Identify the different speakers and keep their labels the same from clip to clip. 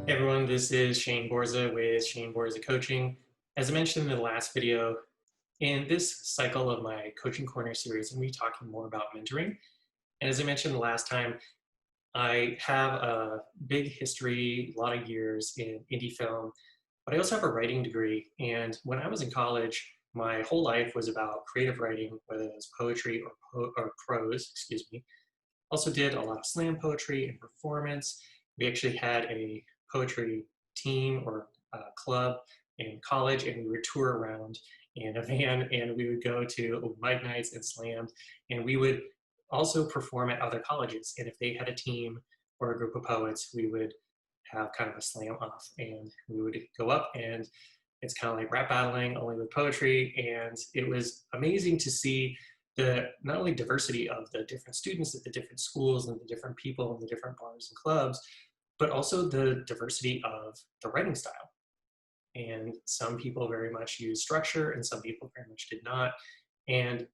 Speaker 1: Hey everyone, this is Shane Borza with Shane Borza Coaching. As I mentioned in the last video, in this cycle of my Coaching Corner series, I'm going to be talking more about mentoring. And as I mentioned the last time, I have a big history, a lot of years in indie film, but I also have a writing degree. And when I was in college, my whole life was about creative writing, whether it was poetry or prose, excuse me. Also did a lot of slam poetry and performance. We actually had a poetry team or club in college, and we would tour around in a van, and we would go to mic nights and slams, and we would also perform at other colleges. And if they had a team or a group of poets, we would have kind of a slam off, and we would go up, and it's kind of like rap battling only with poetry. And it was amazing to see the not only diversity of the different students at the different schools and the different people in the different bars and clubs, but also the diversity of the writing style. And some people very much used structure and some people very much did not. And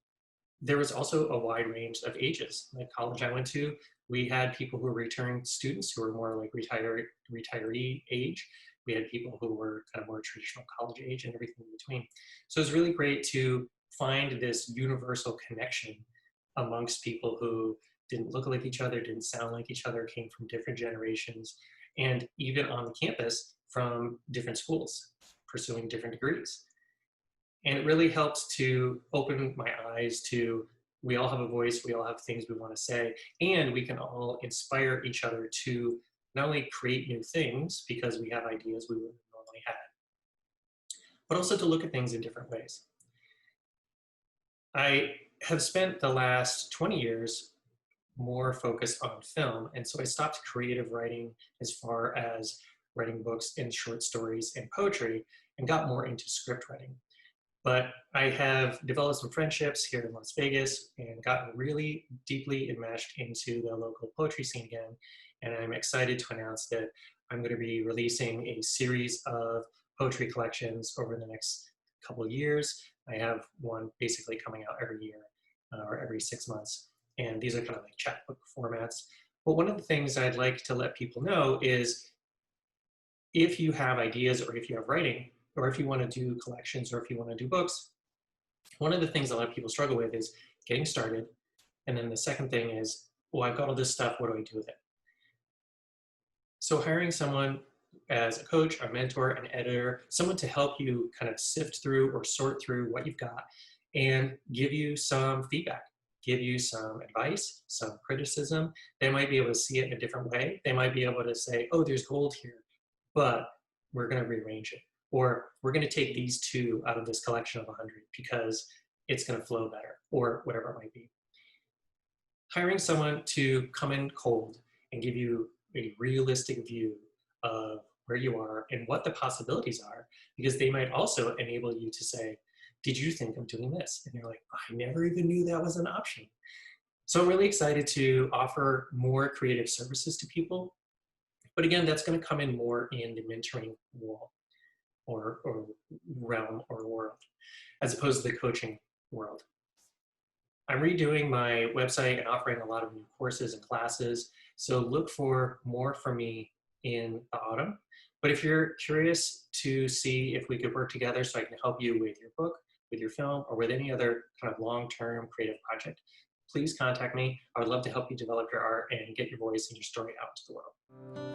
Speaker 1: there was also a wide range of ages. The college I went to, we had people who were returning students who were more like retiree age. We had people who were kind of more traditional college age and everything in between. So it was really great to find this universal connection amongst people who didn't look like each other, didn't sound like each other, came from different generations, and even on the campus from different schools, pursuing different degrees. And it really helps to open my eyes to, we all have a voice, we all have things we want to say, and we can all inspire each other to not only create new things because we have ideas we wouldn't normally have, but also to look at things in different ways. I have spent the last 20 years more focused on film, and so I stopped creative writing as far as writing books and short stories and poetry and got more into script writing. But I have developed some friendships here in Las Vegas and gotten really deeply enmeshed into the local poetry scene again. And I'm excited to announce that I'm going to be releasing a series of poetry collections over the next couple of years. I have one basically coming out every year or every 6 months. And these are kind of like chapbook formats. But one of the things I'd like to let people know is if you have ideas or if you have writing, or if you want to do collections or if you want to do books, one of the things a lot of people struggle with is getting started. And then the second thing is, well, I've got all this stuff, what do I do with it? So hiring someone as a coach, a mentor, an editor, someone to help you kind of sift through or sort through what you've got and give you some feedback, give you some advice, some criticism. They might be able to see it in a different way. They might be able to say, oh, there's gold here, but we're going to rearrange it. Or we're going to take these two out of this collection of 100 because it's going to flow better, or whatever it might be. Hiring someone to come in cold and give you a realistic view of where you are and what the possibilities are, because they might also enable you to say, did you think of doing this? And you're like, I never even knew that was an option. So I'm really excited to offer more creative services to people. But again, that's going to come in more in the mentoring wall or realm or world, as opposed to the coaching world. I'm redoing my website and offering a lot of new courses and classes. So look for more from me in the autumn. But if you're curious to see if we could work together so I can help you with your book, with your film, or with any other kind of long-term creative project, please contact me. I would love to help you develop your art and get your voice and your story out to the world.